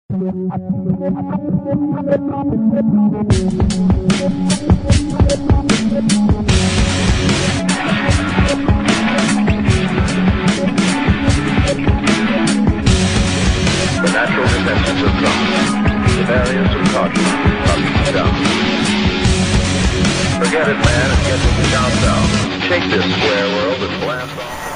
The natural defenses are strong. The barriers of caution are down. Forget it, man, and get to the countdown. Shake this square world and blast off.